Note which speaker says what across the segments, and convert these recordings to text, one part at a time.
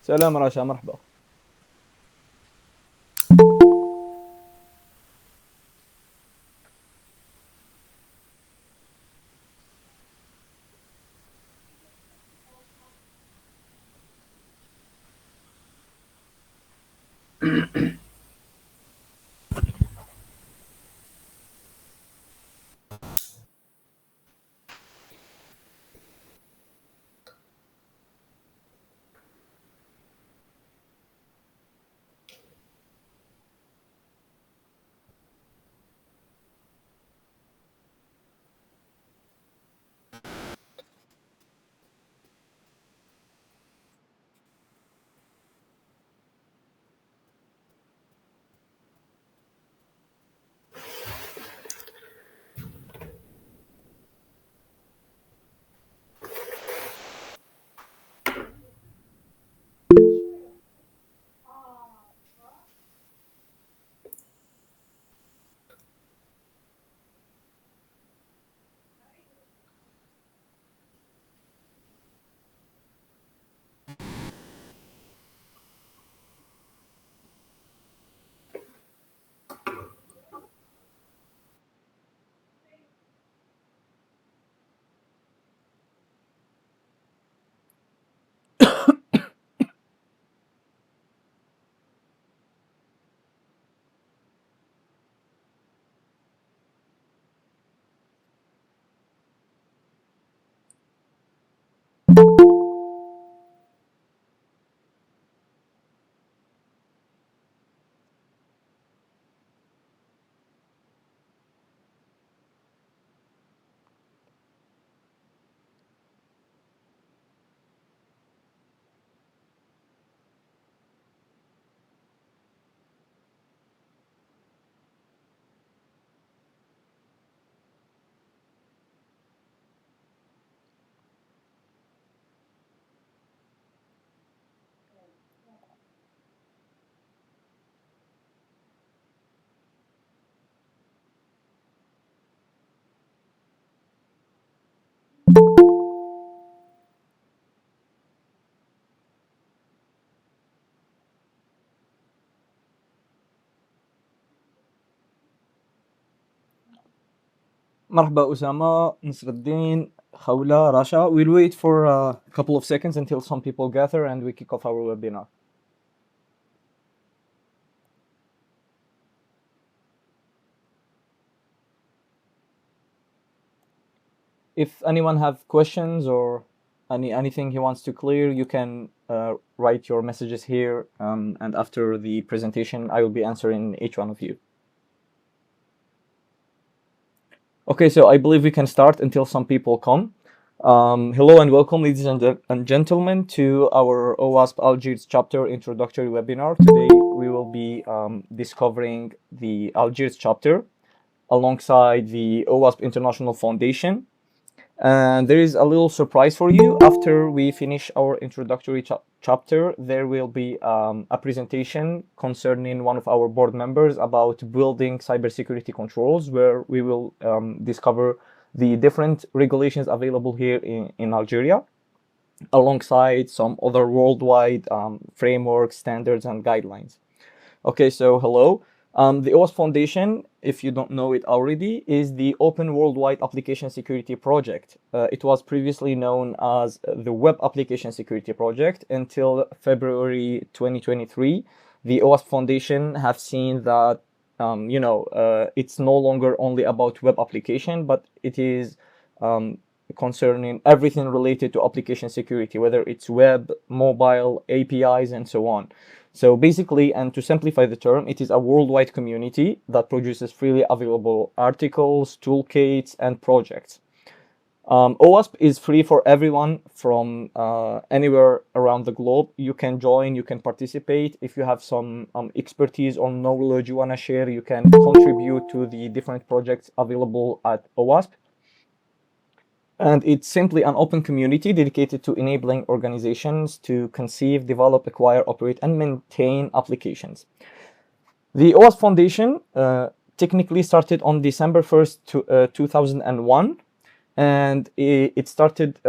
Speaker 1: سلام رشا، مرحبا. مرحبا أسامة, نصر الدين, Khawla, Rasha. We'll wait for a couple of seconds until some people gather and we kick off our webinar. If anyone have questions or anything he wants to clear, you can write your messages here, and after the presentation I will be answering each one of you. Okay, so I believe we can start until some people come. Hello and welcome, ladies and gentlemen, to our OWASP Algiers chapter introductory webinar. Today we will be discovering the Algiers chapter alongside the OWASP International Foundation. And there is a little surprise for you. After we finish our introductory chapter, there will be a presentation concerning one of our board members about building cybersecurity controls, where we will discover the different regulations available here in Algeria, alongside some other worldwide frameworks, standards, and guidelines. Okay, so hello. The OWASP Foundation, if you don't know it already, is the Open Worldwide Application Security Project. It was previously known as the Web Application Security Project until February 2023. The OWASP Foundation have seen that it's no longer only about web application, but it is concerning everything related to application security, whether it's web, mobile, APIs, and so on. So basically, and to simplify the term, it is a worldwide community that produces freely available articles, toolkits, and projects. OWASP is free for everyone from anywhere around the globe. You can join, you can participate. If you have some expertise or knowledge you want to share, you can contribute to the different projects available at OWASP. And it's simply an open community dedicated to enabling organizations to conceive, develop, acquire, operate, and maintain applications. The OWASP Foundation technically started on December 1st, 2001, and it started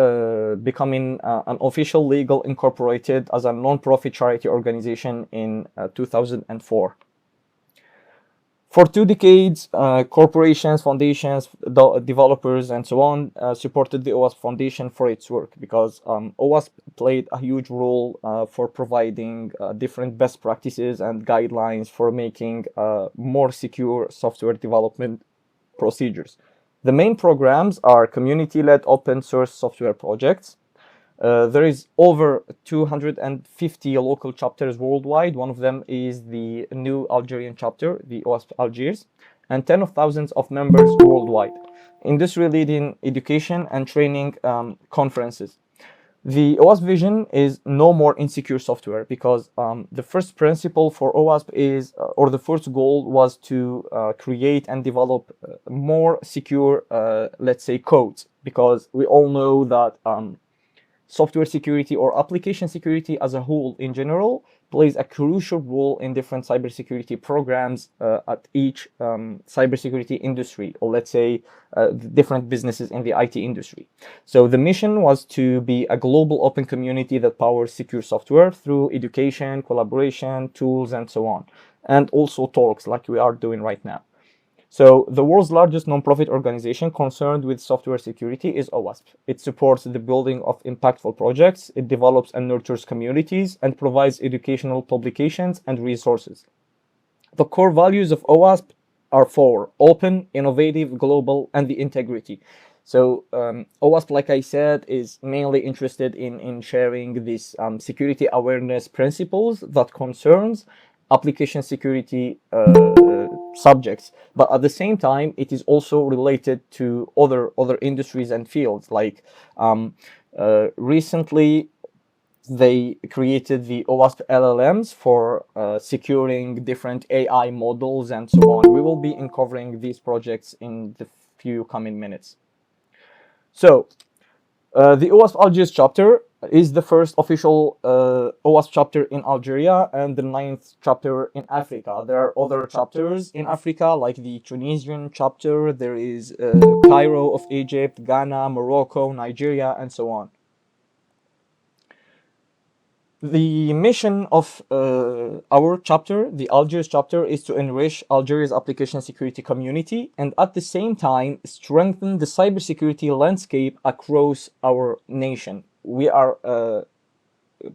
Speaker 1: becoming an official legal incorporated as a non-profit charity organization in 2004. For 2 decades, corporations, foundations, developers, and so on supported the OWASP Foundation for its work, because OWASP played a huge role for providing different best practices and guidelines for making more secure software development procedures. The main programs are community-led open source software projects. There is over 250 local chapters worldwide. One of them is the new Algerian chapter, the OWASP Algiers, and tens of thousands of members worldwide. Industry-leading education and training conferences. The OWASP vision is no more insecure software, because the first principle for OWASP is, or the first goal was to create and develop more secure, let's say, codes, because we all know that software security or application security as a whole in general plays a crucial role in different cybersecurity programs at each cybersecurity industry, or let's say different businesses in the IT industry. So the mission was to be a global open community that powers secure software through education, collaboration, tools, and so on, and also talks like we are doing right now. So the world's largest nonprofit organization concerned with software security is OWASP. It supports the building of impactful projects, it develops and nurtures communities, and provides educational publications and resources. The core values of OWASP are 4: open, innovative, global, and the integrity. So OWASP, like I said, is mainly interested in sharing these security awareness principles that concerns application security subjects, but at the same time it is also related to other industries and fields. Like recently they created the OWASP LLMs for securing different AI models and so on. We will be uncovering these projects in the few coming minutes. So the OWASP Algiers chapter is the first official OWASP chapter in Algeria and the 9th chapter in Africa. There are other chapters in Africa, like the Tunisian chapter. There is Cairo of Egypt, Ghana, Morocco, Nigeria, and so on. The mission of our chapter, the Algiers chapter, is to enrich Algeria's application security community and at the same time strengthen the cybersecurity landscape across our nation. We are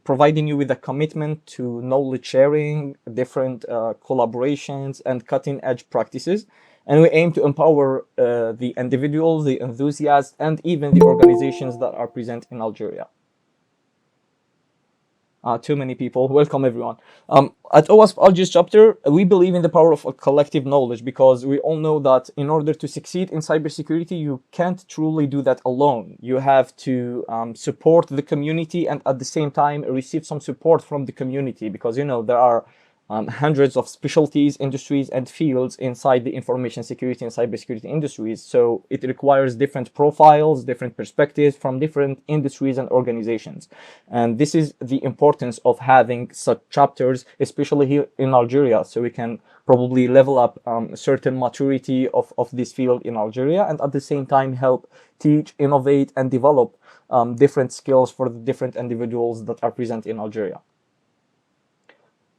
Speaker 1: providing you with a commitment to knowledge sharing, different collaborations, and cutting-edge practices. And we aim to empower the individuals, the enthusiasts, and even the organizations that are present in Algeria. Too many people. Welcome, everyone. At OWASP Algiers chapter, we believe in the power of a collective knowledge, because we all know that in order to succeed in cybersecurity, you can't truly do that alone. You have to support the community and at the same time receive some support from the community, because, you know, there are hundreds of specialties, industries, and fields inside the information security and cybersecurity industries. So it requires different profiles, different perspectives from different industries and organizations. And this is the importance of having such chapters, especially here in Algeria, so we can probably level up a certain maturity of this field in Algeria, and at the same time help teach, innovate, and develop different skills for the different individuals that are present in Algeria.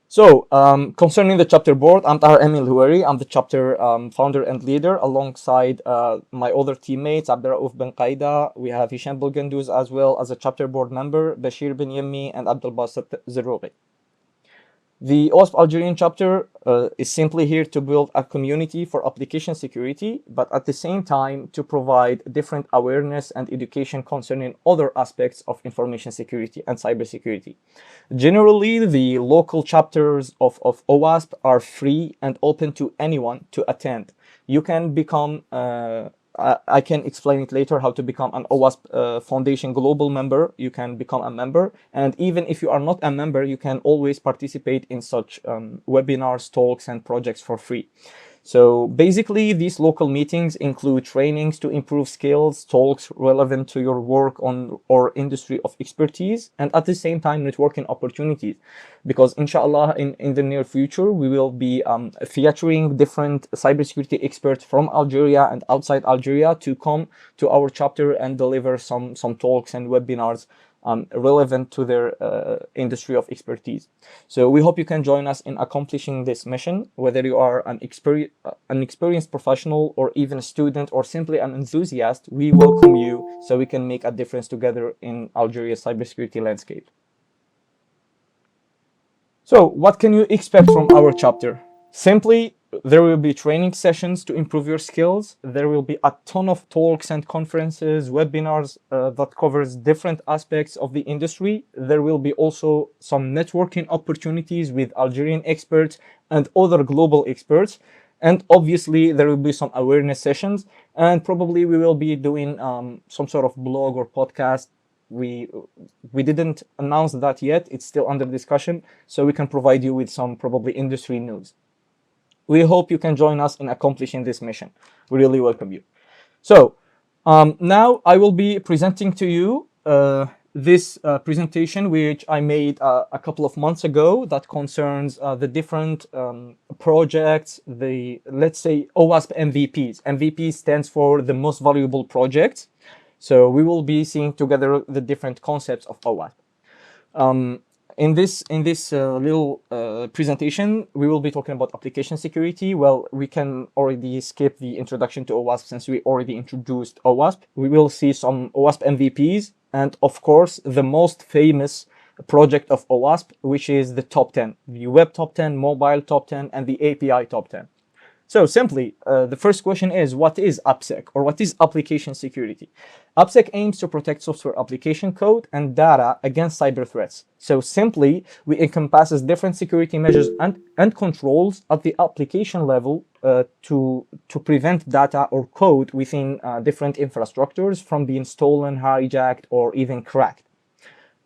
Speaker 1: So, concerning the chapter board, I'm Tahar Emil Houari. I'm the chapter founder and leader, alongside my other teammates, Abdurraouf Ben Qaida. We have Hisham Bulganduz as well as a chapter board member, Bashir Ben Yemmi, and Abdel Basit Zerougi. The OWASP Algerian chapter is simply here to build a community for application security, but at the same time to provide different awareness and education concerning other aspects of information security and cybersecurity. Generally, the local chapters of OWASP are free and open to anyone to attend. You can become I can explain it later how to become an OWASP Foundation Global member. You can become a member, and even if you are not a member, you can always participate in such webinars, talks, and projects for free. So basically, these local meetings include trainings to improve skills, talks relevant to your work on or industry of expertise, and at the same time, networking opportunities. Because inshallah, in the near future, we will be featuring different cybersecurity experts from Algeria and outside Algeria to come to our chapter and deliver some talks and webinars relevant to their industry of expertise. So we hope you can join us in accomplishing this mission, whether you are an experienced professional or even a student or simply an enthusiast. We welcome you so we can make a difference together in Algeria's cybersecurity landscape. So what can you expect from our chapter? Simply, there will be training sessions to improve your skills. There will be a ton of talks and conferences, webinars that covers different aspects of the industry. There will be also some networking opportunities with Algerian experts and other global experts. And obviously, there will be some awareness sessions. And probably we will be doing some sort of blog or podcast. We didn't announce that yet. It's still under discussion. So we can provide you with some probably industry news. We hope you can join us in accomplishing this mission. We really welcome you. So now I will be presenting to you this presentation, which I made a couple of months ago, that concerns the different projects, let's say OWASP MVPs. MVP stands for the most valuable projects. So we will be seeing together the different concepts of OWASP. In this little presentation, we will be talking about application security. Well, we can already skip the introduction to OWASP since we already introduced OWASP. We will see some OWASP MVPs and, of course, the most famous project of OWASP, which is the top 10, the web top 10, mobile top 10, and the API top 10. So simply, the first question is, what is AppSec, or what is application security? AppSec aims to protect software application code and data against cyber threats. So simply, we encompasses different security measures and controls at the application level to prevent data or code within different infrastructures from being stolen, hijacked, or even cracked.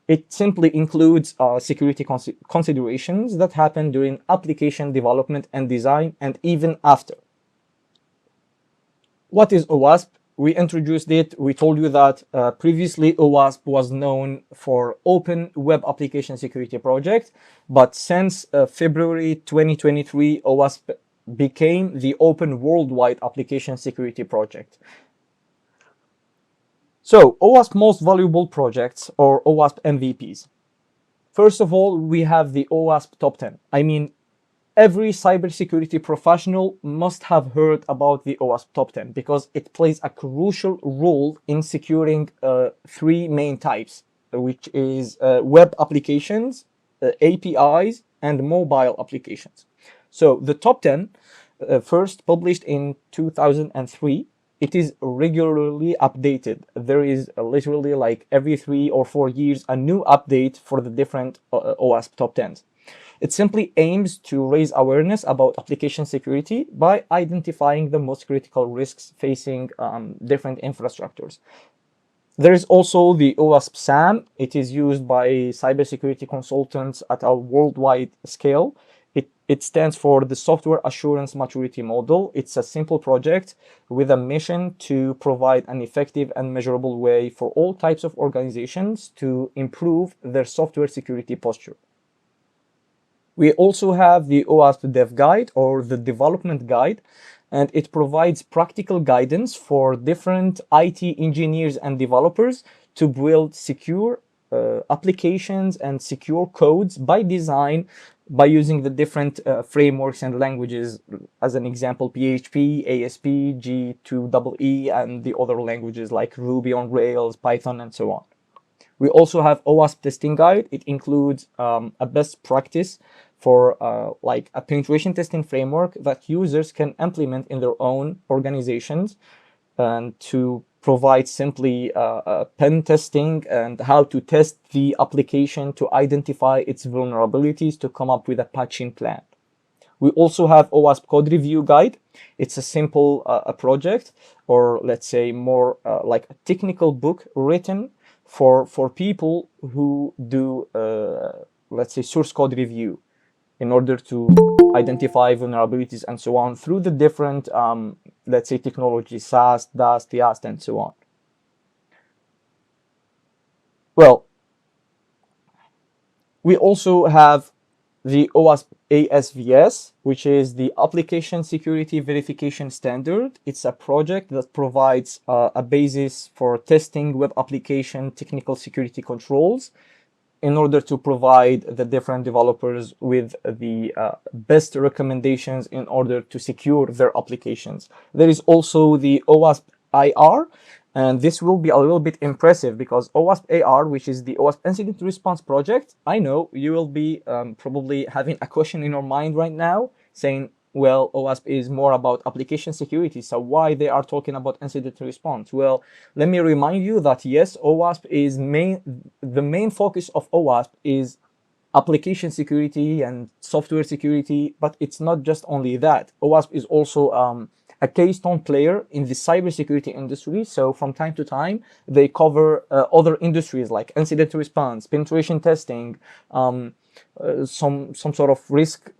Speaker 1: It simply includes security considerations that happen during application development and design and even after. What is OWASP? We introduced it. We told you that previously OWASP was known for Open Web Application Security Project, but since February 2023, OWASP became the Open Worldwide Application Security Project. So, OWASP most valuable projects, or OWASP MVPs. First of all, we have the OWASP top 10. I mean, every cybersecurity professional must have heard about the OWASP top 10 because it plays a crucial role in securing three main types, which is web applications, APIs, and mobile applications. So, the top 10, first published in 2003, it is regularly updated. There is literally like every 3 or 4 years a new update for the different OWASP top 10s. It simply aims to raise awareness about application security by identifying the most critical risks facing different infrastructures. There is also the OWASP SAM. It is used by cybersecurity consultants at a worldwide scale. It stands for the Software Assurance Maturity Model. It's a simple project with a mission to provide an effective and measurable way for all types of organizations to improve their software security posture. We also have the OWASP Dev Guide, or the Development Guide, and it provides practical guidance for different IT engineers and developers to build secure applications and secure codes by design by using the different frameworks and languages, as an example, PHP, ASP, G2EE, and the other languages like Ruby on Rails, Python, and so on. We also have OWASP Testing Guide. It includes a best practice for like a penetration testing framework that users can implement in their own organizations, and to provide simply pen testing and how to test the application to identify its vulnerabilities to come up with a patching plan. We also have OWASP Code Review Guide. It's a simple project, or let's say more like a technical book written for people who do, let's say, source code review. in order to identify vulnerabilities and so on through the different, let's say, technologies, SAST, DAST, YAST, and so on. Well, we also have the OWASP ASVS, which is the Application Security Verification Standard. It's a project that provides a basis for testing web application technical security controls in order to provide the different developers with the best recommendations in order to secure their applications. There is also the OWASP IR, and this will be a little bit impressive because OWASP AR, which is the OWASP Incident Response Project, I know you will be probably having a question in your mind right now saying, well, OWASP is more about application security, so why they are talking about incident response? Well, let me remind you that yes, OWASP is the main focus of OWASP is application security and software security, but it's not just only that. OWASP is also a keystone player in the cybersecurity industry. So from time to time, they cover other industries like incident response, penetration testing, some sort of risk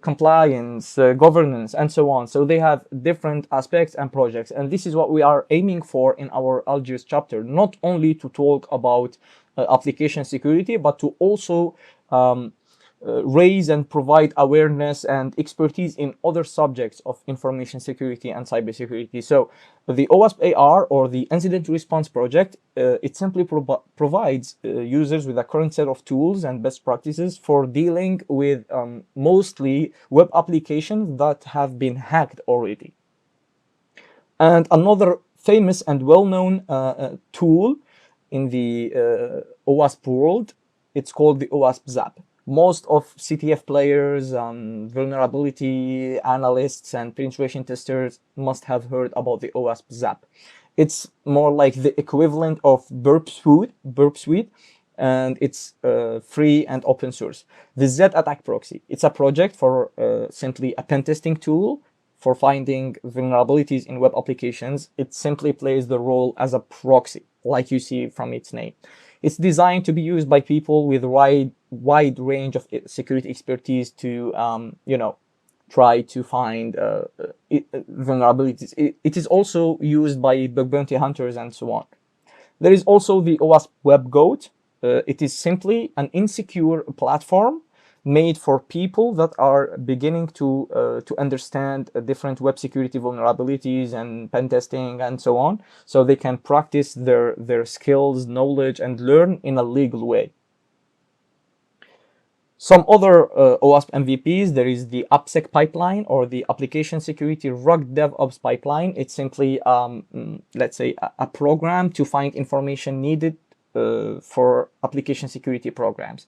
Speaker 1: compliance, governance, and so on. So they have different aspects and projects, and this is what we are aiming for in our Algiers chapter, not only to talk about application security, but to also raise and provide awareness and expertise in other subjects of information security and cybersecurity. So the OWASP AR, or the Incident Response Project, it simply provides users with a current set of tools and best practices for dealing with mostly web applications that have been hacked already. And another famous and well-known tool in the OWASP world, it's called the OWASP ZAP. Most of CTF players, vulnerability analysts, and penetration testers must have heard about the OWASP ZAP. It's more like the equivalent of Burp Suite, and it's free and open source. The Z Attack Proxy, it's a project for simply a pen testing tool for finding vulnerabilities in web applications. It simply plays the role as a proxy, like you see from its name. It's designed to be used by people with wide range of security expertise to, try to find vulnerabilities. It is also used by bug bounty hunters and so on. There is also the OWASP WebGoat. It is simply an insecure platform made for people that are beginning to understand different web security vulnerabilities and pen testing and so on, so they can practice their skills, knowledge, and learn in a legal way. Some other OWASP MVPs, there is the AppSec pipeline, or the Application Security RUG DevOps pipeline. It's simply, let's say, a program to find information needed for application security programs.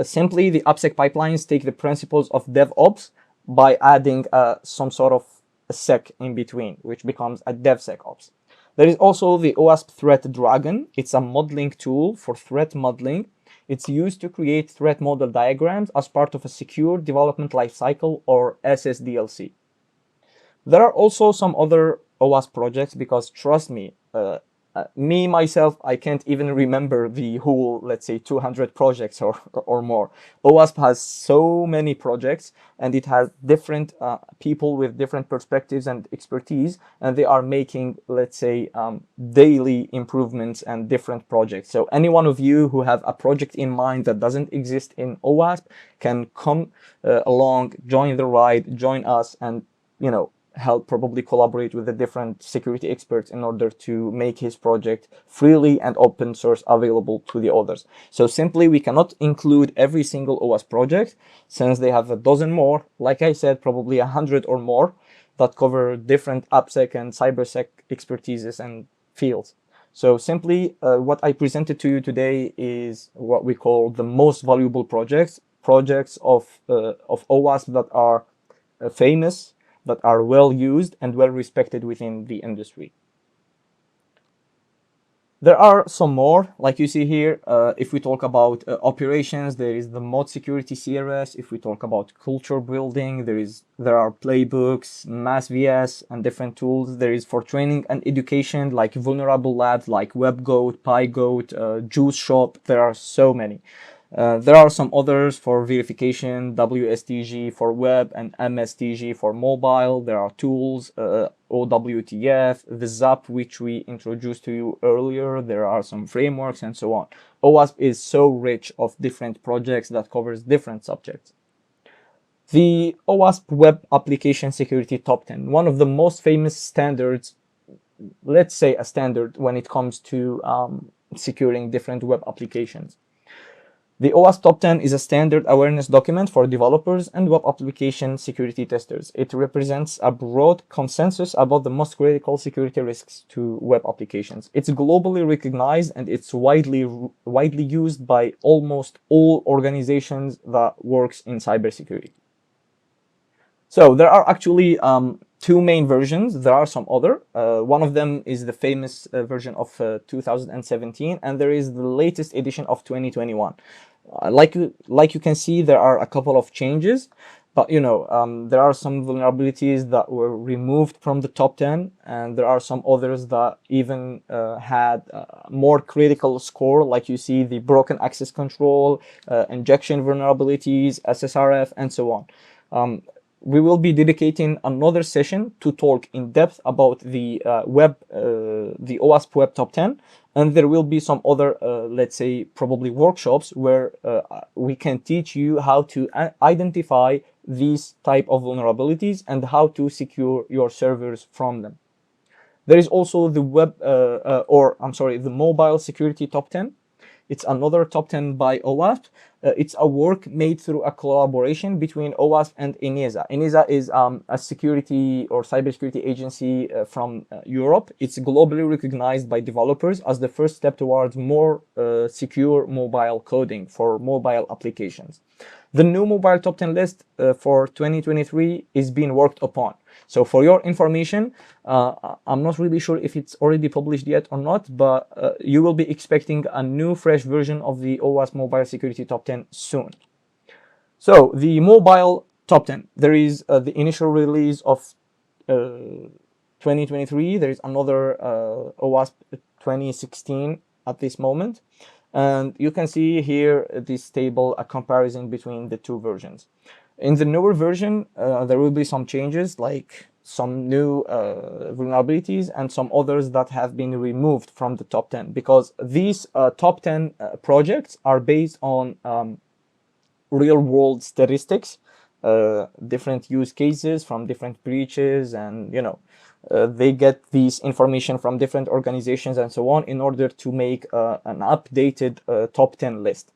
Speaker 1: Simply, the AppSec pipelines take the principles of DevOps by adding some sort of a sec in between, which becomes a DevSecOps. There is also the OWASP Threat Dragon. It's a modeling tool for threat modeling. It's used to create threat model diagrams as part of a secure development lifecycle, or SSDLC. There are also some other OWASP projects, because trust me, me myself, I can't even remember the whole, let's say, 200 projects or more. OWASP has so many projects, and it has different people with different perspectives and expertise, and they are making, let's say, daily improvements and different projects. So any one of you who have a project in mind that doesn't exist in OWASP can come along, join the ride, join us, and help probably collaborate with the different security experts in order to make his project freely and open source available to the others. So simply, we cannot include every single OWASP project, since they have a dozen more, like I said, probably 100 or more, that cover different AppSec and CyberSec expertises and fields. So simply, what I presented to you today is what we call the most valuable projects of OWASP that are famous, that are well used and well respected within the industry. There are some more, like you see here. If we talk about operations, there is the Mod Security CRS. If we talk about culture building, there are playbooks, MassVS, and different tools. There is for training and education, like vulnerable labs, like WebGoat, PyGoat, Juice Shop. There are so many. There are some others for verification, WSTG for web and MSTG for mobile. There are tools, OWTF, the ZAP, which we introduced to you earlier. There are some frameworks and so on. OWASP is so rich of different projects that covers different subjects. The OWASP Web Application Security Top 10, one of the most famous standards, let's say a standard when it comes to securing different web applications. The OWASP Top 10 is a standard awareness document for developers and web application security testers. It represents a broad consensus about the most critical security risks to web applications. It's globally recognized and it's widely used by almost all organizations that works in cybersecurity. So there are actually two main versions. There are some other. One of them is the famous version of 2017, and there is the latest edition of 2021. Like you can see, there are a couple of changes, but there are some vulnerabilities that were removed from the top 10, and there are some others that even had more critical score, like you see the broken access control, injection vulnerabilities, SSRF, and so on. We will be dedicating another session to talk in depth about the the OWASP Web Top 10, and there will be some other, let's say, probably workshops where we can teach you how to identify these type of vulnerabilities and how to secure your servers from them. There is also the the Mobile Security Top 10. It's another top 10 by OWASP. It's a work made through a collaboration between OWASP and ENISA. ENISA is a security or cybersecurity agency from Europe. It's globally recognized by developers as the first step towards more secure mobile coding for mobile applications. The new mobile top 10 list for 2023 is being worked upon. So for your information, I'm not really sure if it's already published yet or not, but you will be expecting a new fresh version of the OWASP Mobile Security Top 10 soon. So the mobile top 10, there is the initial release of 2023. There is another OWASP 2016 at this moment. And you can see here this table, a comparison between the two versions. In the newer version, there will be some changes, like some new vulnerabilities and some others that have been removed from the top 10, because these top 10 projects are based on real world statistics, different use cases from different breaches, and they get these information from different organizations and so on in order to make an updated top 10 list.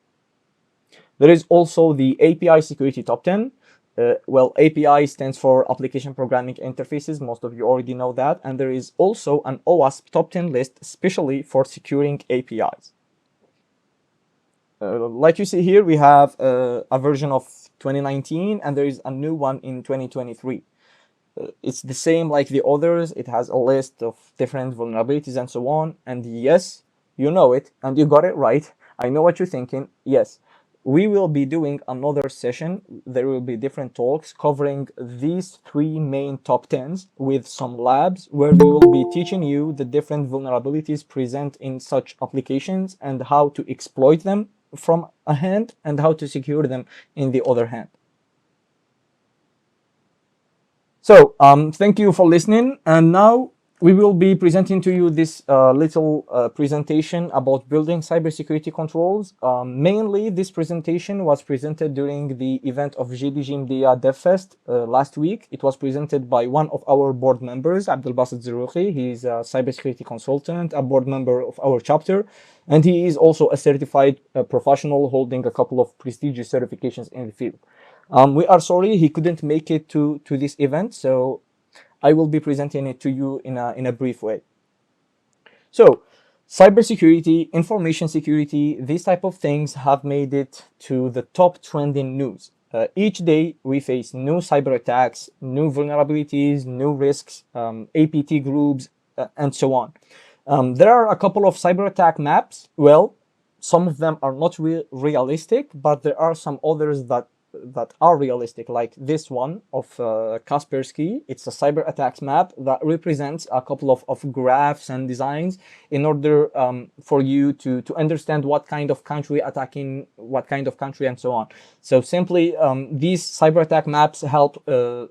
Speaker 1: There is also the API Security Top 10. Well, API stands for Application Programming Interfaces. Most of you already know that. And there is also an OWASP Top 10 list, especially for securing APIs. Like you see here, we have a version of 2019, and there is a new one in 2023. It's the same like the others. It has a list of different vulnerabilities and so on. And yes, you know it, and you got it right. I know what you're thinking. Yes, we will be doing another session. There will be different talks covering these three main top 10s with some labs where we will be teaching you the different vulnerabilities present in such applications and how to exploit them from a hand and how to secure them in the other hand. So thank you for listening, and now we will be presenting to you this little presentation about building cybersecurity controls. Mainly, this presentation was presented during the event of GDGMDA DevFest last week. It was presented by one of our board members, Abdelbasit Zerouki. He is a cybersecurity consultant, a board member of our chapter, and he is also a certified professional holding a couple of prestigious certifications in the field. We are sorry he couldn't make it to this event, so I will be presenting it to you in a brief way. So, cybersecurity, information security, these type of things have made it to the top trending news. Each day we face new cyber attacks, new vulnerabilities, new risks, APT groups, and so on. There are a couple of cyber attack maps. Well, some of them are not realistic, but there are some others that that are realistic, like this one of Kaspersky. It's a cyber attacks map that represents a couple of graphs and designs in order for you to understand what kind of country attacking what kind of country and so on. So simply these cyber attack maps help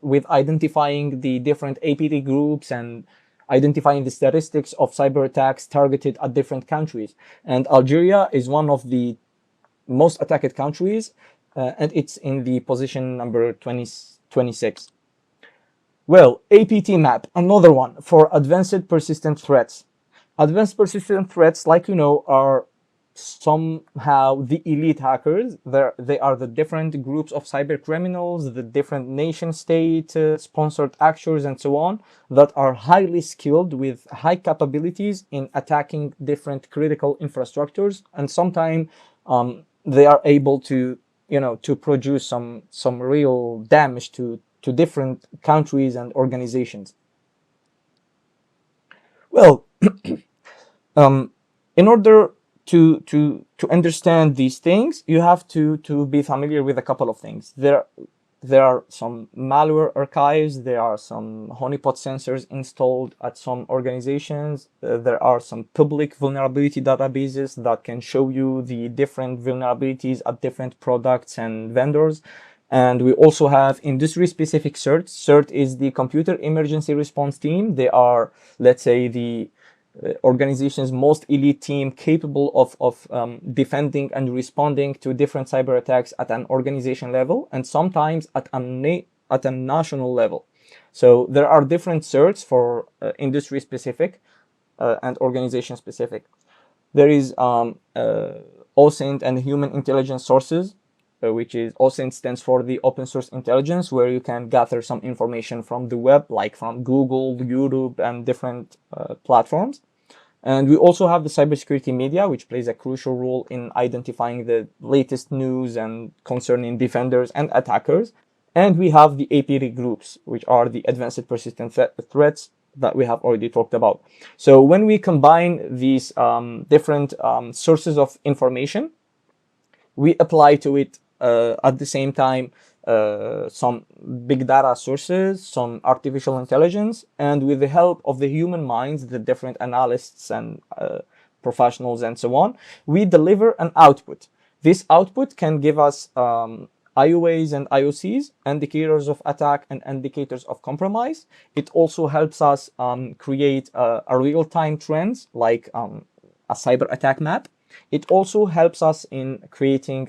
Speaker 1: with identifying the different APT groups and identifying the statistics of cyber attacks targeted at different countries. And Algeria is one of the most attacked countries, and it's in the position number 26. Well, APT map, another one for advanced persistent threats. Advanced persistent threats, like you know, are somehow the elite hackers. They are the different groups of cyber criminals, the different nation state sponsored actors and so on, that are highly skilled with high capabilities in attacking different critical infrastructures, and sometimes they are able to, you know, to produce some real damage to different countries and organizations. Well, in order to understand these things, you have to be familiar with a couple of things. There are some malware archives, there are some honeypot sensors installed at some organizations, there are some public vulnerability databases that can show you the different vulnerabilities at different products and vendors. And we also have industry-specific CERT. CERT is the Computer Emergency Response Team. They are, let's say, the organization's most elite team capable of defending and responding to different cyber attacks at an organization level and sometimes at a national level. So there are different certs for industry specific and organization specific. There is OSINT and Human Intelligence Sources, which is OSINT stands for the open source intelligence, where you can gather some information from the web, like from Google, YouTube, and different platforms. And we also have the cybersecurity media, which plays a crucial role in identifying the latest news and concerning defenders and attackers. And we have the APT groups, which are the advanced persistent threats that we have already talked about. So when we combine these different sources of information, we apply to it at the same time some big data sources, some artificial intelligence, and with the help of the human minds, the different analysts and professionals and so on, we deliver an output. This output can give us IOAs and IOCs, indicators of attack and indicators of compromise. It also helps us create a real-time trends, like a cyber attack map. It also helps us in creating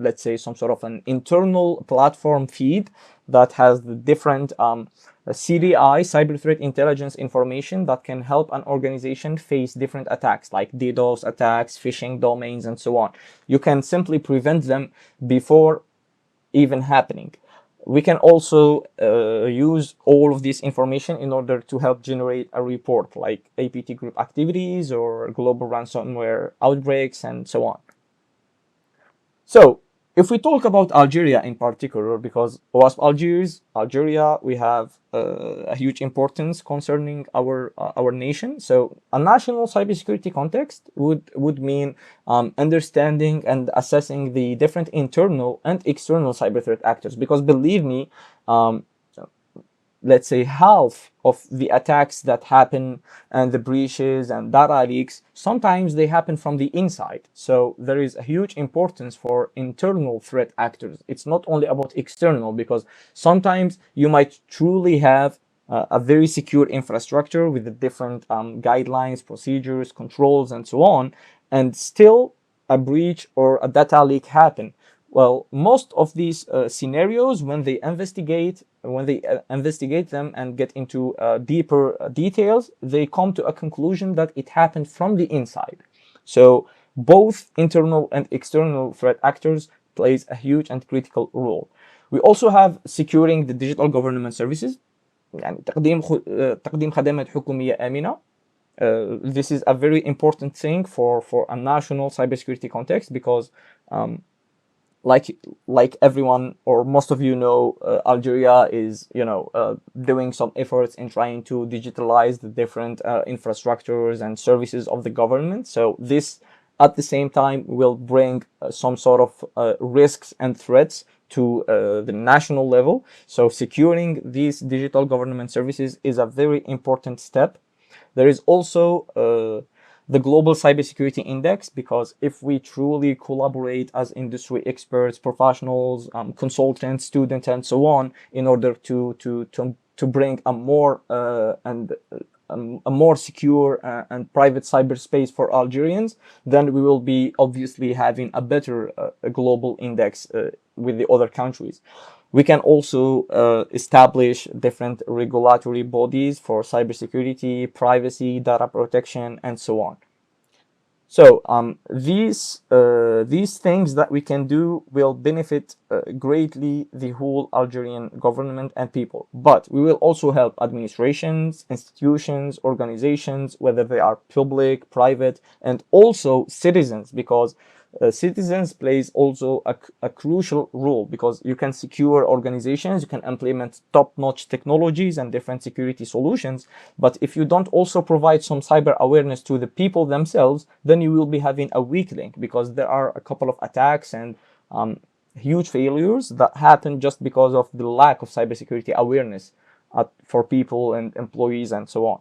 Speaker 1: let's say some sort of an internal platform feed that has the different CDI, cyber threat intelligence information that can help an organization face different attacks like DDoS attacks, phishing domains, and so on. You can simply prevent them before even happening. We can also use all of this information in order to help generate a report like APT group activities or global ransomware outbreaks and so on. So if we talk about Algeria in particular, because OWASP Algiers, Algeria, we have a huge importance concerning our nation. So a national cybersecurity context would mean understanding and assessing the different internal and external cyber threat actors. Because believe me, let's say half of the attacks that happen and the breaches and data leaks, sometimes they happen from the inside. So there is a huge importance for internal threat actors. It's not only about external, because sometimes you might truly have a very secure infrastructure with the different guidelines, procedures, controls, and so on, and still a breach or a data leak happen. Well, most of these scenarios, when they investigate them and get into deeper details, they come to a conclusion that it happened from the inside. So both internal and external threat actors plays a huge and critical role. We also have securing the digital government services, يعني تقديم خدمات حكومية آمنة. This is a very important thing for a national cybersecurity context, because like everyone or most of you know, Algeria is doing some efforts in trying to digitalize the different infrastructures and services of the government. So this at the same time will bring some sort of risks and threats to the national level. So securing these digital government services is a very important step. There is also the Global Cybersecurity Index, because if we truly collaborate as industry experts, professionals, consultants, students, and so on, in order to bring a more a more secure and private cyberspace for Algerians, then we will be obviously having a better global index with the other countries. We can also establish different regulatory bodies for cybersecurity, privacy, data protection, and so on. So these things that we can do will benefit greatly the whole Algerian government and people. But we will also help administrations, institutions, organizations, whether they are public, private, and also citizens, because citizens plays also a crucial role, because you can secure organizations, you can implement top-notch technologies and different security solutions, but if you don't also provide some cyber awareness to the people themselves, then you will be having a weak link, because there are a couple of attacks and huge failures that happen just because of the lack of cybersecurity awareness for people and employees and so on.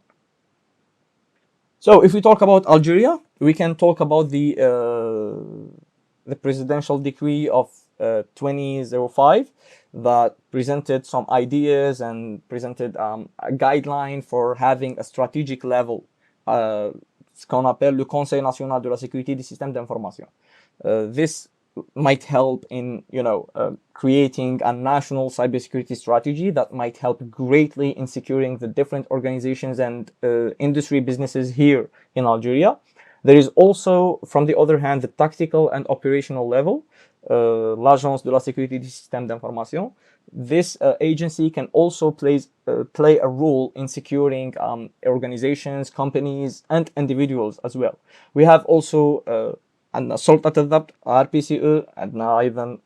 Speaker 1: So if we talk about Algeria, we can talk about the presidential decree of 2005 that presented some ideas and presented a guideline for having a strategic level, ce qu'on appelle le Conseil national de la sécurité des systèmes d'information. This might help in, creating a national cybersecurity strategy that might help greatly in securing the different organizations and industry businesses here in Algeria. There is also, from the other hand, the tactical and operational level, l'Agence de la sécurité des systèmes d'information. This agency can also play a role in securing organizations, companies, and individuals as well. We have also عندنا سلطة الضبط RPCE, عندنا أيضا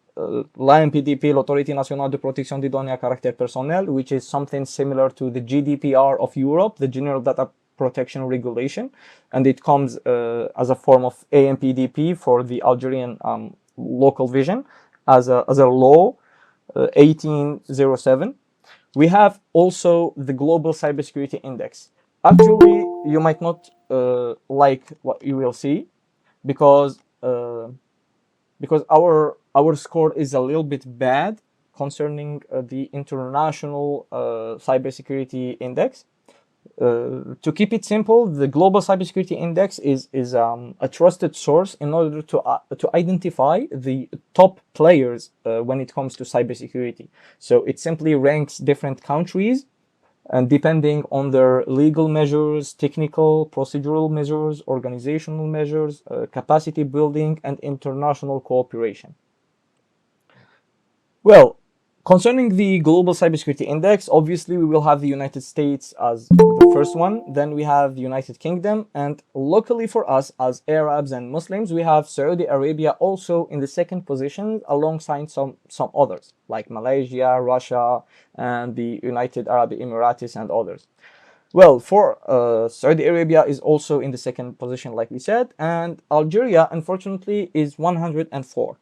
Speaker 1: l'ANPDP, l'Autorité nationale de protection des données à caractère personnel, which is something similar to the GDPR of Europe, the General Data Protection Regulation, and it comes as a form of ANPDP for the Algerian local vision as a law 1807. We have also the Global Cybersecurity Index. Actually, you might not like what you will see, because our score is a little bit bad concerning the international cybersecurity index. To keep it simple, the Global Cybersecurity Index is a trusted source in order to identify the top players when it comes to cybersecurity. So it simply ranks different countries, and depending on their legal measures, technical, procedural measures, organizational measures, capacity building, and international cooperation. Well, concerning the Global Cybersecurity Index, obviously we will have the United States as the first one, then we have the United Kingdom, and locally for us as Arabs and Muslims, we have Saudi Arabia also in the second position, alongside some others like Malaysia, Russia, and the United Arab Emirates and others. Well, for Saudi Arabia is also in the second position, like we said, and Algeria, unfortunately, is 104.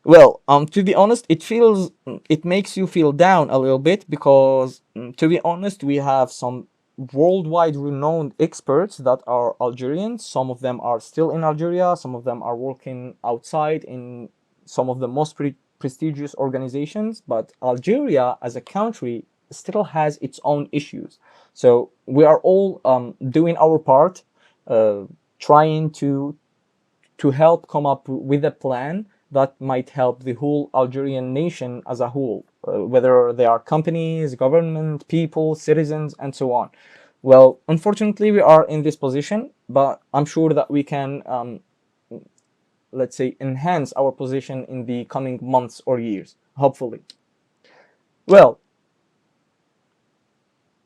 Speaker 1: Well, to be honest, it makes you feel down a little bit, because to be honest, we have some worldwide renowned experts that are Algerians. Some of them are still in Algeria, some of them are working outside in some of the most prestigious organizations, but Algeria as a country still has its own issues. So we are all doing our part, trying to help come up with a plan that might help the whole Algerian nation as a whole, whether they are companies, government, people, citizens, and so on. Well, unfortunately, we are in this position, but I'm sure that we can, let's say, enhance our position in the coming months or years, hopefully. Well,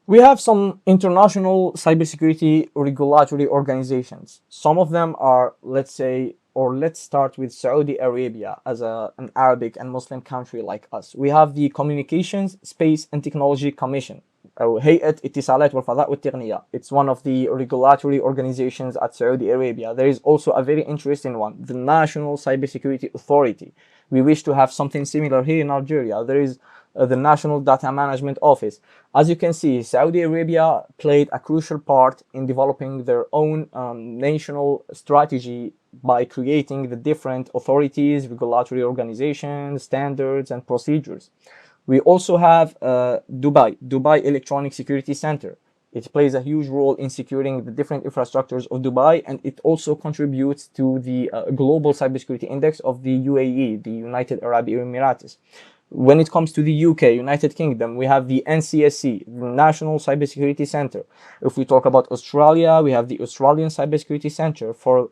Speaker 1: we have some international cybersecurity regulatory organizations. Some of them are, let's start with Saudi Arabia as an Arabic and Muslim country like us. We have the Communications, Space and Technology Commission. أو هيئة اتصالات والفضاء والتقنية. It's one of the regulatory organizations at Saudi Arabia. There is also a very interesting one, the National Cybersecurity Authority. We wish to have something similar here in Algeria. There is the National Data Management Office. As you can see, Saudi Arabia played a crucial part in developing their own national strategy by creating the different authorities, regulatory organizations, standards, and procedures. We also have Dubai Electronic Security Center. It plays a huge role in securing the different infrastructures of Dubai, and it also contributes to the global cybersecurity index of the UAE, the United Arab Emirates. When it comes to the UK, United Kingdom, we have the NCSC, the National Cybersecurity Center. If we talk about Australia, we have the Australian Cybersecurity Center. For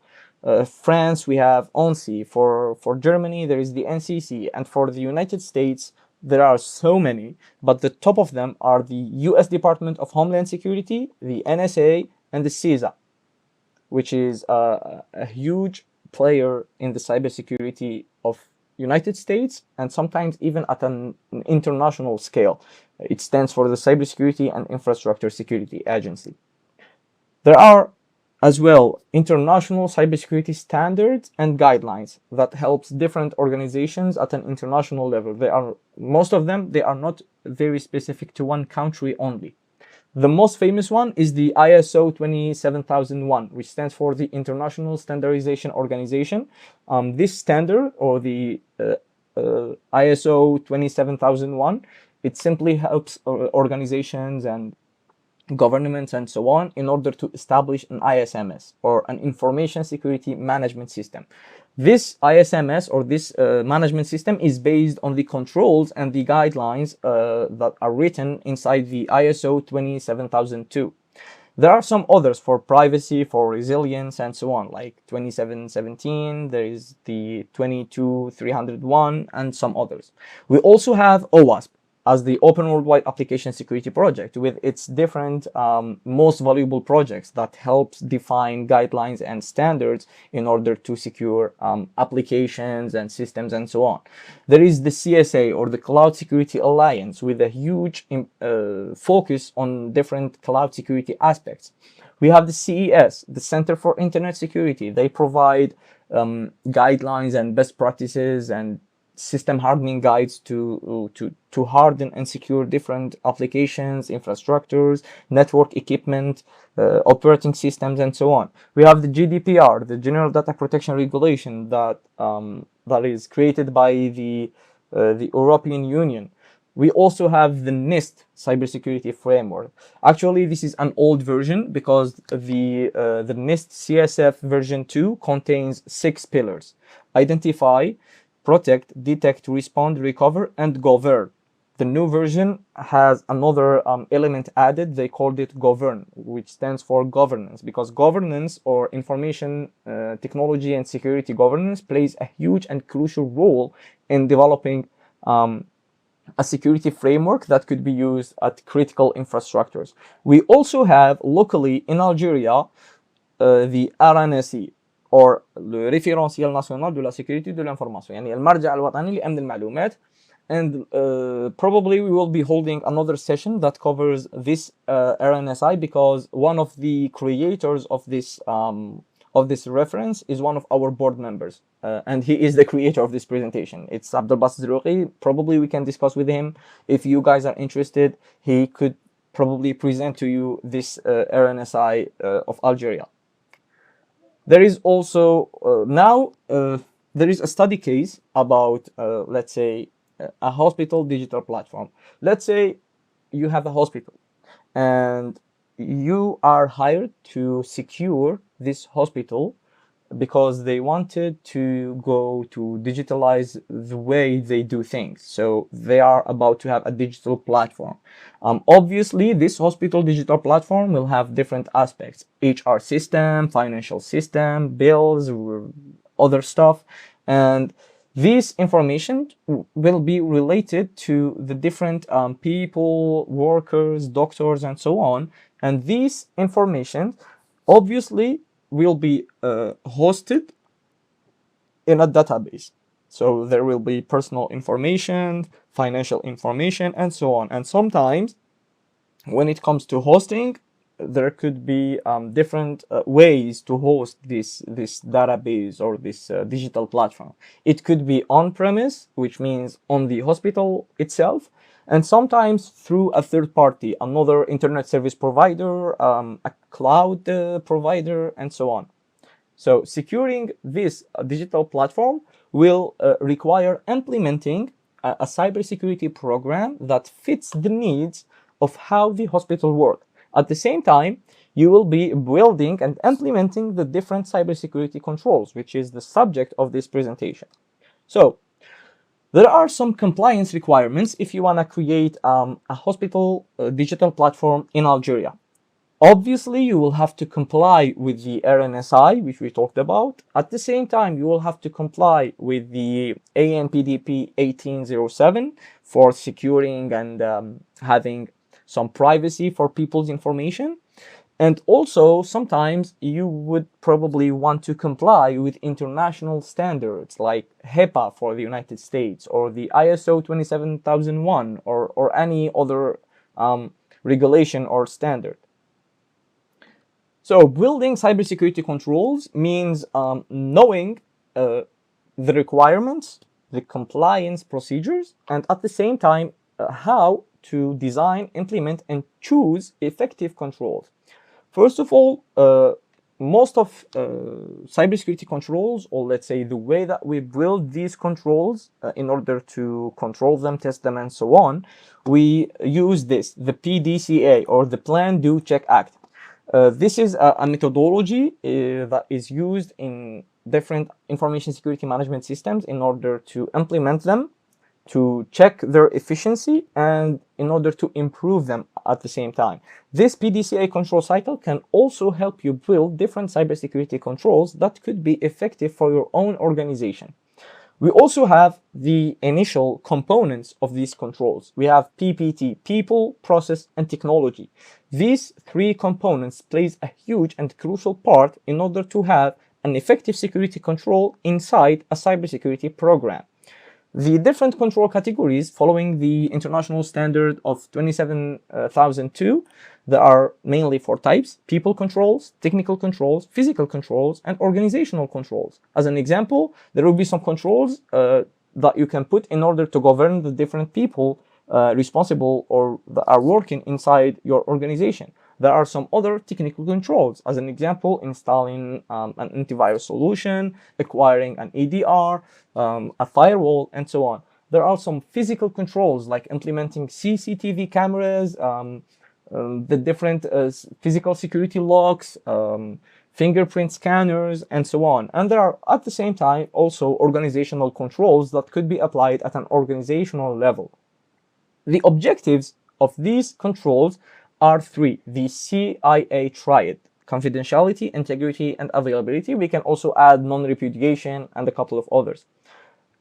Speaker 1: France, we have ONSI. For Germany, there is the NCC. And for the United States, there are so many, but the top of them are the US Department of Homeland Security, the NSA, and the CISA, which is a huge player in the cybersecurity of United States and sometimes even at an international scale. It stands for the Cybersecurity and Infrastructure Security Agency. There are as well international cybersecurity standards and guidelines that helps different organizations at an international level. Most of them, they are not very specific to one country only. The most famous one is the ISO 27001, which stands for the International Standardization Organization. This standard, or the ISO 27001, it simply helps organizations and governments and so on in order to establish an ISMS, or an Information Security Management System. This ISMS, or this management system, is based on the controls and the guidelines that are written inside the ISO 27002. There are some others for privacy, for resilience, and so on, like 2717, there is the 22301, and some others. We also have OWASP as the Open Worldwide Application Security Project, with its different most valuable projects that helps define guidelines and standards in order to secure applications and systems and so on. There is the CSA, or the Cloud Security Alliance, with a huge focus on different cloud security aspects. We have the CES, the Center for Internet Security. They provide guidelines and best practices and system hardening guides to harden and secure different applications, infrastructures, network equipment, operating systems, and so on. We have the GDPR, the General Data Protection Regulation, that is created by the European Union. We also have the NIST cybersecurity framework. Actually, this is an old version because the NIST CSF version 2 contains 6 pillars: identify, protect, detect, respond, recover, and govern. The new version has another element added. They called it govern, which stands for governance, because governance, or information technology and security governance, plays a huge and crucial role in developing a security framework that could be used at critical infrastructures. We also have locally in Algeria the RNSE, or le Référentiel National de la Sécurité de l'Information, يعني المرجع الوطني لأمن المعلومات. And probably we will be holding another session that covers this RNSI, because one of the creators of this reference is one of our board members, and he is the creator of this presentation. It's Abdel Basit Zrouqi. Probably we can discuss with him. If you guys are interested, he could probably present to you this RNSI of Algeria. There is also there is a study case about let's say a hospital digital platform. Let's say you have a hospital and you are hired to secure this hospital because they wanted to go to digitalize the way they do things. So they are about to have a digital platform. Obviously, this hospital digital platform will have different aspects: HR system, financial system, bills, other stuff. And this information will be related to the different people, workers, doctors, and so on. And this information obviously will be hosted in a database. So there will be personal information, financial information, and so on. And sometimes When it comes to hosting, there could be different ways to host this database or this digital platform. It could be on-premise, which means on the hospital itself, and sometimes through a third party, another internet service provider, a cloud provider, and so on. So securing this digital platform will require implementing a cybersecurity program that fits the needs of how the hospital works. At the same time, you will be building and implementing the different cybersecurity controls, which is the subject of this presentation. So there are some compliance requirements if you want to create a hospital digital platform in Algeria. Obviously, you will have to comply with the RNSI, which we talked about. At the same time, you will have to comply with the ANPDP 1807 for securing and having some privacy for people's information. And also, sometimes you would probably want to comply with international standards like HIPAA for the United States or the ISO 27001 or any other regulation or standard. So building cybersecurity controls means knowing the requirements, the compliance procedures, and at the same time, how to design, implement, and choose effective controls. First of all, most of cybersecurity controls, or let's say the way that we build these controls in order to control them, test them, and so on, we use the PDCA, or the Plan, Do, Check, Act. This is a methodology that is used in different information security management systems in order to implement them, to check their efficiency, and in order to improve them at the same time. This PDCA control cycle can also help you build different cybersecurity controls that could be effective for your own organization. We also have the initial components of these controls. We have PPT, people, process, and technology. These three components plays a huge and crucial part in order to have an effective security control inside a cybersecurity program. The different control categories following the international standard of 27002, there are mainly four types: people controls, technical controls, physical controls, and organizational controls. As an example, there will be some controls that you can put in order to govern the different people responsible or that are working inside your organization. There are some other technical controls, as an example, installing an antivirus solution, acquiring an EDR, a firewall, and so on. There are some physical controls like implementing CCTV cameras, the different physical security locks, fingerprint scanners, and so on. And there are at the same time also organizational controls that could be applied at an organizational level. The objectives of these controls are three: the CIA triad: confidentiality, integrity, and availability. We can also add non-repudiation and a couple of others.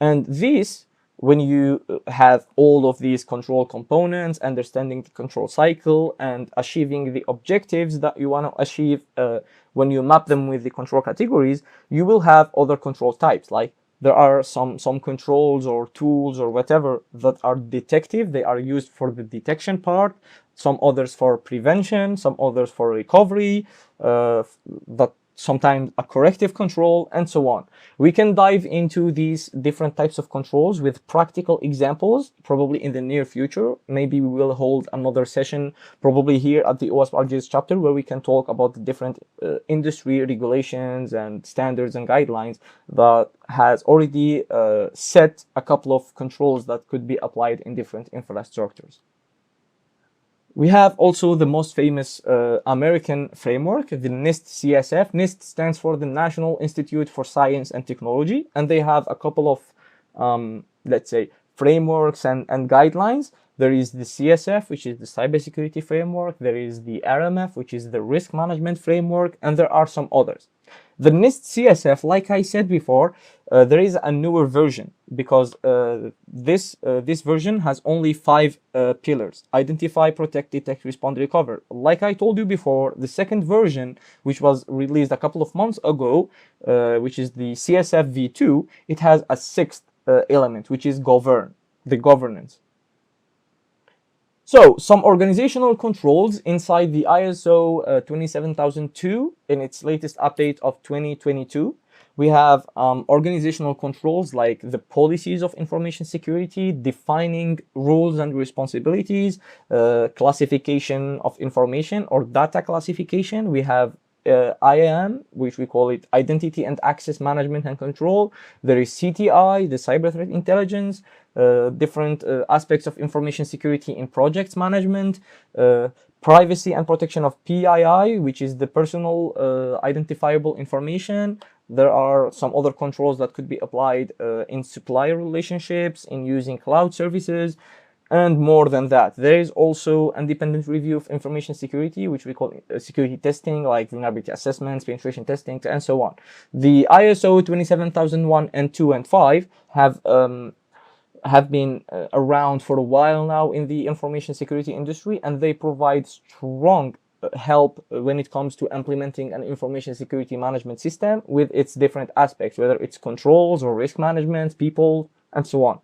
Speaker 1: And this, when you have all of these control components, understanding the control cycle, and achieving the objectives that you want to achieve, when you map them with the control categories, you will have other control types. Like there are some controls or tools or whatever that are detective. They are used for the detection part. Some others for prevention, some others for recovery, that sometimes a corrective control, and so on. We can dive into these different types of controls with practical examples, probably in the near future. Maybe we will hold another session, probably here at the OWASP Algiers chapter, where we can talk about the different industry regulations and standards and guidelines that has already set a couple of controls that could be applied in different infrastructures. We have also the most famous American framework, the NIST CSF. NIST stands for the National Institute for Science and Technology, and they have a couple of, let's say, frameworks and guidelines. There is the CSF, which is the cybersecurity framework. There is the RMF, which is the risk management framework, and there are some others. The NIST CSF, like I said before, there is a newer version because this version has only 5 pillars: identify, protect, detect, respond, recover. Like I told you before, the second version, which was released a couple of months ago, which is the CSF v2, it has a 6th element, which is govern, the governance. So, some organizational controls inside the ISO 27002 in its latest update of 2022. We have organizational controls like the policies of information security, defining rules and responsibilities, classification of information or data classification. We have IAM, which we call it Identity and Access Management and Control. There is CTI, the Cyber Threat Intelligence, different aspects of information security in projects management, privacy and protection of PII, which is the personal identifiable information. There are some other controls that could be applied in supplier relationships, in using cloud services, and more than that. There is also independent review of information security, which we call security testing, like vulnerability assessments, penetration testing, and so on. The ISO 27001 and 2 and 5 have been around for a while now in the information security industry, and they provide strong help when it comes to implementing an information security management system with its different aspects, whether it's controls or risk management, people, and so on.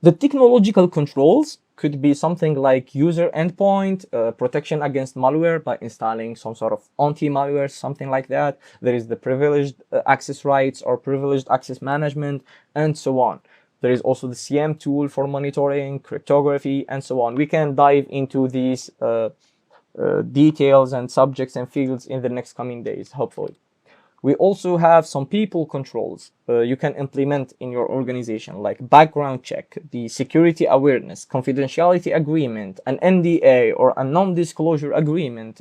Speaker 1: The technological controls could be something like user endpoint, protection against malware by installing some sort of anti-malware, something like that. There is the privileged access rights or privileged access management, and so on. There is also the CM tool for monitoring, cryptography, and so on. We can dive into these details and subjects and fields in the next coming days, hopefully. We also have some people controls you can implement in your organization, like background check, the security awareness, confidentiality agreement, an NDA or a non-disclosure agreement,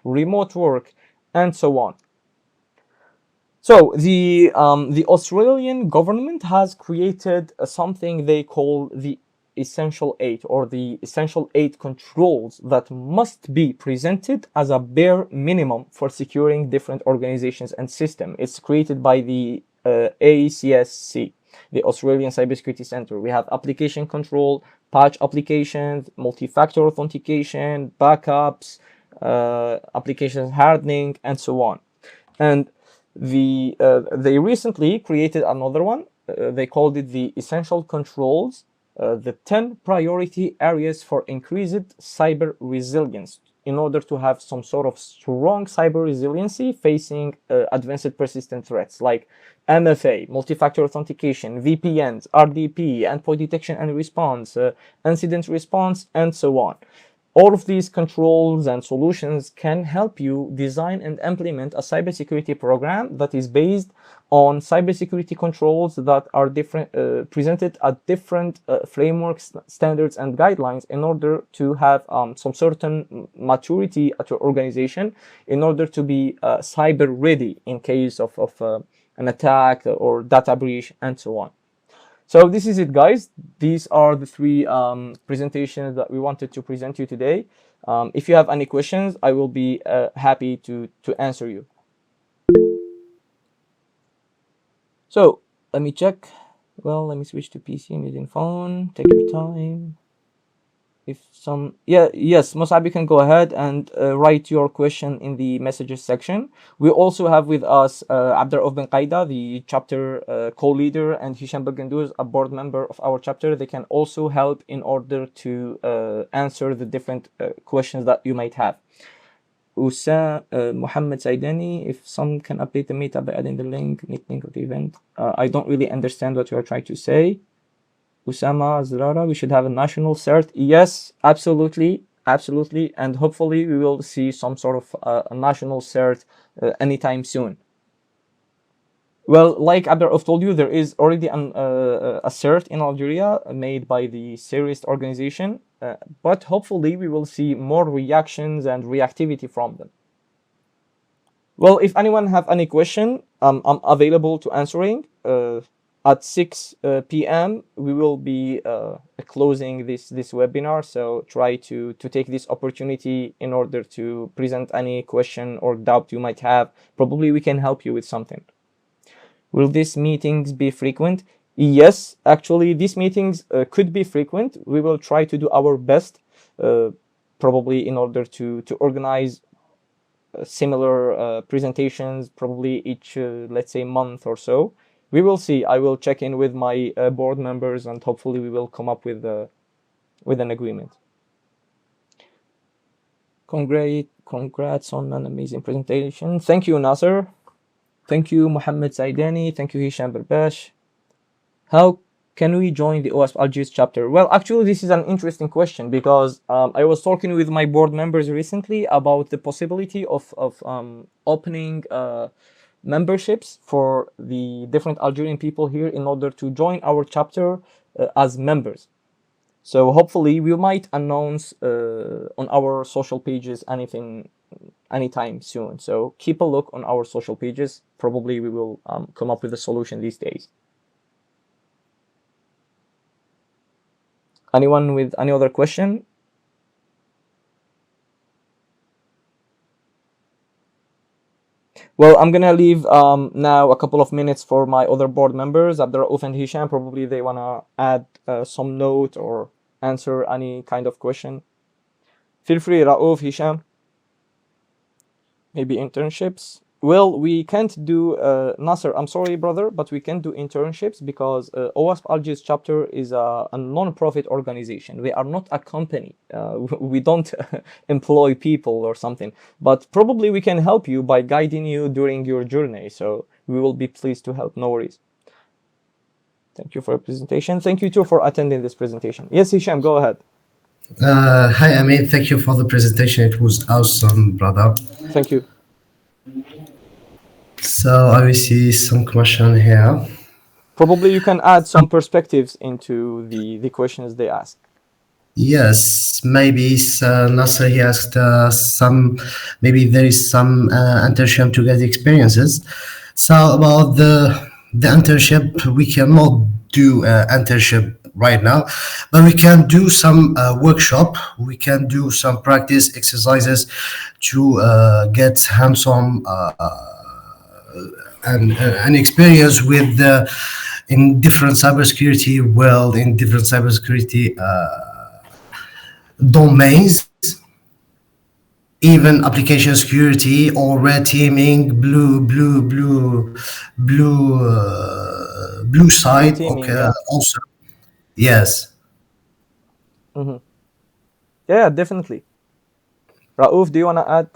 Speaker 1: remote work, and so on. So the Australian government has created something they call the Essential 8 or the Essential 8 controls that must be presented as a bare minimum for securing different organizations and systems. It's created by the ACSC, the Australian Cybersecurity Center. We have application control, patch applications, multi-factor authentication, backups, applications hardening, and so on. And they recently created another one. They called it the Essential Controls, the 10 priority areas for increased cyber resilience in order to have some sort of strong cyber resiliency facing advanced persistent threats like MFA, multi-factor authentication, VPNs, RDP, endpoint detection and response, incident response, and so on. All of these controls and solutions can help you design and implement a cybersecurity program that is based on cybersecurity controls that are presented at different frameworks, standards, and guidelines in order to have some certain maturity at your organization in order to be cyber ready in case of an attack or data breach and so on. So this is it, guys. These are the three presentations that we wanted to present you today. If you have any questions, I will be happy to answer you. So let me check. Well, let me switch to PC. I'm using phone. Take your time. Yes, Musab, you can go ahead and write your question in the messages section. We also have with us Abdurrauf bin Qaida, the chapter co-leader, and Hisham Baganduz, a board member of our chapter. They can also help in order to answer the different questions that you might have. Muhammad Saidani, if some can update the meta by adding the link of the event. I don't really understand what you are trying to say. Usama Zrara, we should have a national cert. Yes, absolutely, and hopefully we will see some sort of a national cert anytime soon. Well, like Abdurrauf told you, there is already a cert in Algeria made by the CERIST organization, but hopefully we will see more reactions and reactivity from them. Well, if anyone have any question, I'm available to answering. At 6 p.m. we will be closing this webinar, so try to take this opportunity in order to present any question or doubt you might have. Probably we can help you with something. Will these meetings be frequent? Yes, actually these meetings could be frequent. We will try to do our best, probably in order to organize similar presentations, probably each, let's say, month or so. We will see. I will check in with my board members and hopefully we will come up with with an agreement. Congrats on an amazing presentation. Thank you, Nasser. Thank you, Mohammed Saidani. Thank you, Hisham Berbash. How can we join the OWASP Algiers chapter? Well, actually, this is an interesting question because I was talking with my board members recently about the possibility of opening memberships for the different Algerian people here in order to join our chapter as members. So hopefully we might announce on our social pages anytime soon. So keep a look on our social pages. Probably we will come up with a solution these days. Anyone with any other question? Well, I'm gonna leave now a couple of minutes for my other board members, Abdurraouf and Hisham. Probably they wanna add some note or answer any kind of question. Feel free, Raouf, Hisham. Maybe internships. Well, we can't do Nasser. I'm sorry, brother, but we can't do internships because OWASP Algiers chapter is a non-profit organization. We are not a company. We don't employ people or something. But probably we can help you by guiding you during your journey. So we will be pleased to help. No worries. Thank you for your presentation. Thank you too for attending this presentation. Yes, Hisham, go ahead.
Speaker 2: Hi, Amit. Thank you for the presentation. It was awesome, brother.
Speaker 1: Thank you.
Speaker 2: So I will see some question here.
Speaker 1: Probably you can add some perspectives into the questions they ask.
Speaker 2: Yes, maybe Nasser, he asked maybe there is some internship to get experiences. So about the internship, we cannot do internship right now, but we can do some workshop. We can do some practice exercises to get hands-on an experience with in different cybersecurity world, in different cybersecurity domains, even application security or red teaming, blue side.
Speaker 1: Teaming,
Speaker 2: Okay,
Speaker 1: yeah.
Speaker 2: also, yes.
Speaker 1: Yeah, definitely. Raouf, do you want to add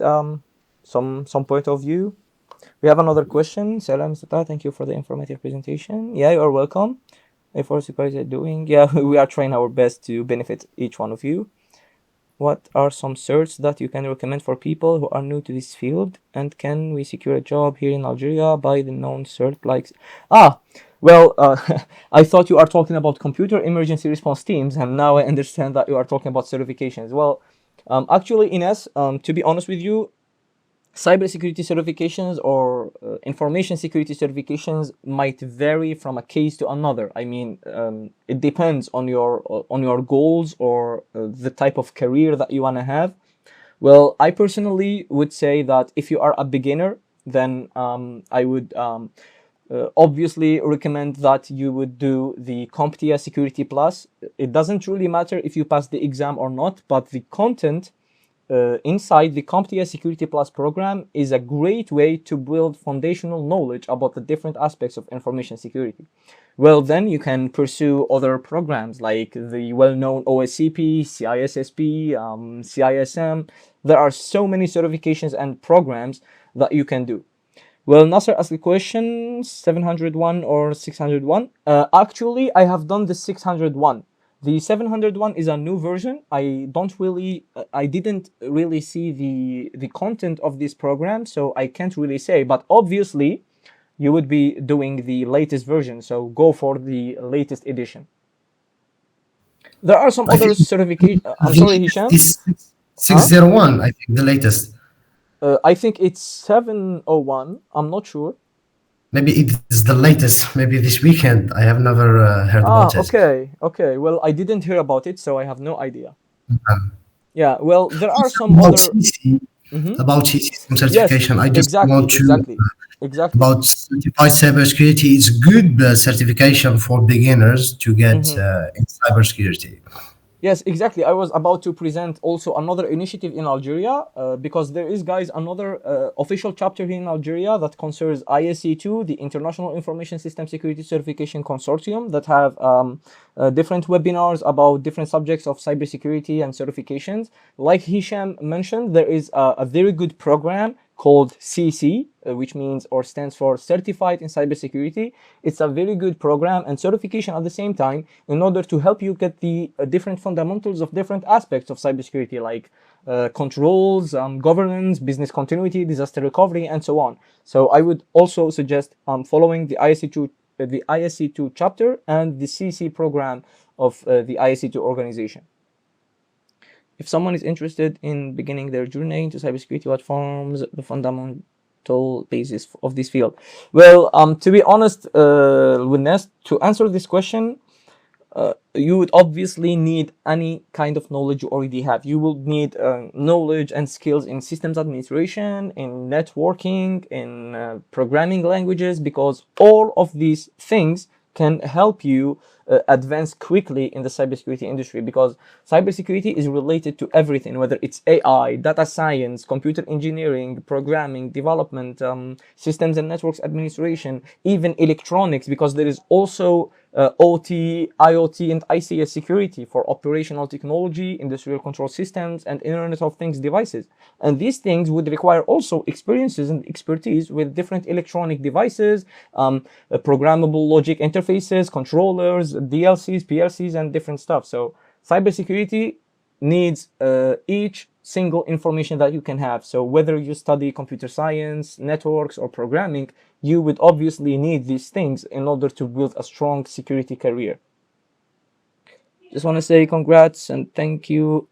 Speaker 1: some point of view? We have another question. Salam Sata, thank you for the informative presentation. Yeah, you are welcome. A4 you guys are doing. Yeah, we are trying our best to benefit each one of you. What are some certs that you can recommend for people who are new to this field? And can we secure a job here in Algeria by the known cert like... Well, I thought you are talking about computer emergency response teams, and now I understand that you are talking about certifications. Well, actually, Ines, to be honest with you, cybersecurity certifications or information security certifications might vary from a case to another. I mean, it depends on your goals or the type of career that you want to have. Well, I personally would say that if you are a beginner, then I would obviously recommend that you would do the CompTIA Security Plus. It doesn't really matter if you pass the exam or not, but the content inside the CompTIA Security Plus program is a great way to build foundational knowledge about the different aspects of information security. Well, then you can pursue other programs like the well-known OSCP, CISSP, CISM. There are so many certifications and programs that you can do. Well, Nasser asked the question, 701 or 601. Actually, I have done the 601. The 701 is a new version. I didn't really see the content of this program, so I can't really say. But obviously, you would be doing the latest version, so go for the latest edition. There are some other certifications. I'm sorry, Hisham.
Speaker 2: This 601, I think the latest.
Speaker 1: I think it's 701. I'm not sure.
Speaker 2: Maybe it is the latest. Maybe this weekend. I have never heard about it.
Speaker 1: Okay. Well, I didn't hear about it, so I have no idea.
Speaker 2: Um,
Speaker 1: Yeah. Well, there are some
Speaker 2: about
Speaker 1: other.
Speaker 2: CC, about CC certification.
Speaker 1: Yes,
Speaker 2: I just want to
Speaker 1: exactly.
Speaker 2: about certified cybersecurity. It's good certification for beginners to get in cybersecurity.
Speaker 1: Yes, exactly. I was about to present also another initiative in Algeria, because there is, guys, another official chapter here in Algeria that concerns ISC2, the International Information System Security Certification Consortium, that have different webinars about different subjects of cybersecurity and certifications. Like Hisham mentioned, there is a very good program called CC, which means or stands for Certified in Cybersecurity. It's a very good program and certification at the same time in order to help you get the different fundamentals of different aspects of cybersecurity, like controls, governance, business continuity, disaster recovery, and so on. So I would also suggest following the ISC2 chapter and the CC program of the ISC2 organization. If someone is interested in beginning their journey into cybersecurity, what forms the fundamental basis of this field? Well, to be honest, with Nest, to answer this question, you would obviously need any kind of knowledge you already have. You will need knowledge and skills in systems administration, in networking, in programming languages, because all of these things can help you advance quickly in the cybersecurity industry, because cybersecurity is related to everything, whether it's AI, data science, computer engineering, programming, development, systems and networks administration, even electronics, because there is also OT, IoT, and ICS security for operational technology, industrial control systems, and Internet of Things devices. And these things would require also experiences and expertise with different electronic devices, programmable logic interfaces, controllers, DLCs, PLCs, and different stuff. So cybersecurity needs each single information that you can have. So whether you study computer science, networks, or programming, you would obviously need these things in order to build a strong security career. Just want to say congrats and thank you.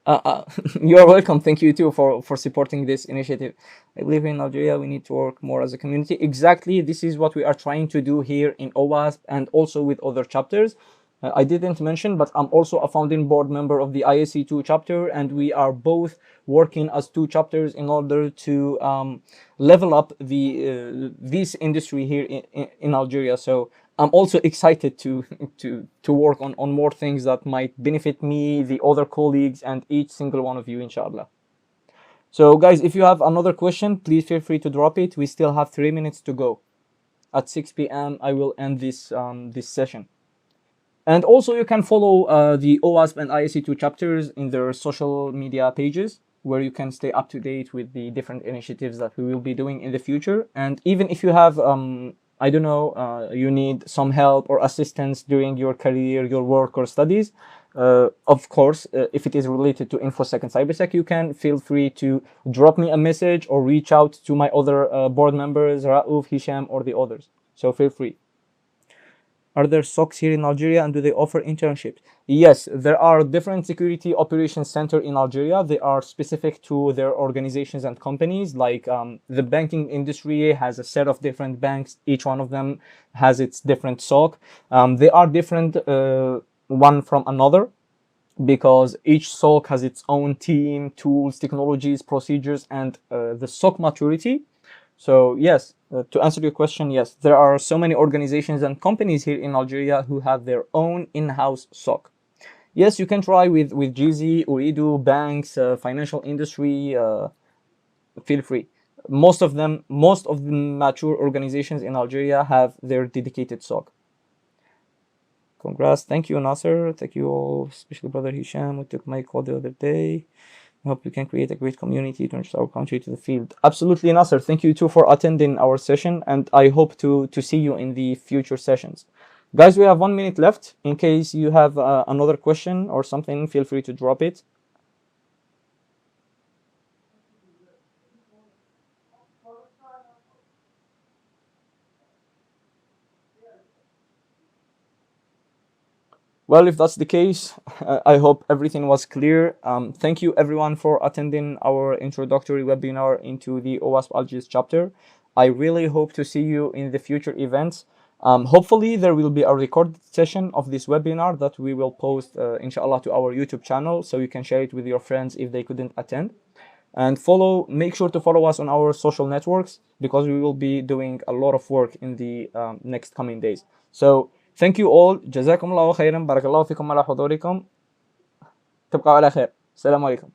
Speaker 1: You're welcome. Thank you too for supporting this initiative. I believe in Algeria we need to work more as a community. Exactly, this is what we are trying to do here in OWASP and also with other chapters. I didn't mention, but I'm also a founding board member of the ISC2 chapter, and we are both working as two chapters in order to level up this industry here in Algeria. So I'm also excited to work on more things that might benefit me, the other colleagues, and each single one of you, inshallah. So guys, if you have another question, please feel free to drop it. We still have 3 minutes to go. At 6 p.m. I will end this session. And also you can follow the OWASP and ISC2 chapters in their social media pages, where you can stay up to date with the different initiatives that we will be doing in the future. And even if you have, I don't know, you need some help or assistance during your career, your work or studies, of course, if it is related to InfoSec and CyberSec, you can feel free to drop me a message or reach out to my other board members, Raouf, Hisham, or the others. So feel free. Are there SOCs here in Algeria and do they offer internships? Yes, there are different security operations center in Algeria. They are specific to their organizations and companies. Like the banking industry has a set of different banks. Each one of them has its different SOC. They are different one from another, because each SOC has its own team, tools, technologies, procedures, and the SOC maturity. So yes, to answer your question, yes, there are so many organizations and companies here in Algeria who have their own in-house SOC. Yes, you can try with GZ, Uridu, banks, financial industry. Feel free. Most of the mature organizations in Algeria have their dedicated SOC. Congrats. Thank you, Nasser. Thank you all, especially Brother Hisham, who took my call the other day. I hope we can create a great community to introduce our country to the field. Absolutely, Nasser. Thank you too for attending our session, and I hope to see you in the future sessions. Guys, we have 1 minute left. In case you have another question or something, feel free to drop it. Well, if that's the case, I hope everything was clear. Thank you everyone for attending our introductory webinar into the OWASP Algiers chapter. I really hope to see you in the future events. Hopefully there will be a recorded session of this webinar that we will post, inshallah, to our YouTube channel, so you can share it with your friends if they couldn't attend. And make sure to follow us on our social networks, because we will be doing a lot of work in the next coming days. So thank you all. جزاكم الله خيرا. بارك الله فيكم على حضوركم. تبقوا على خير. السلام عليكم.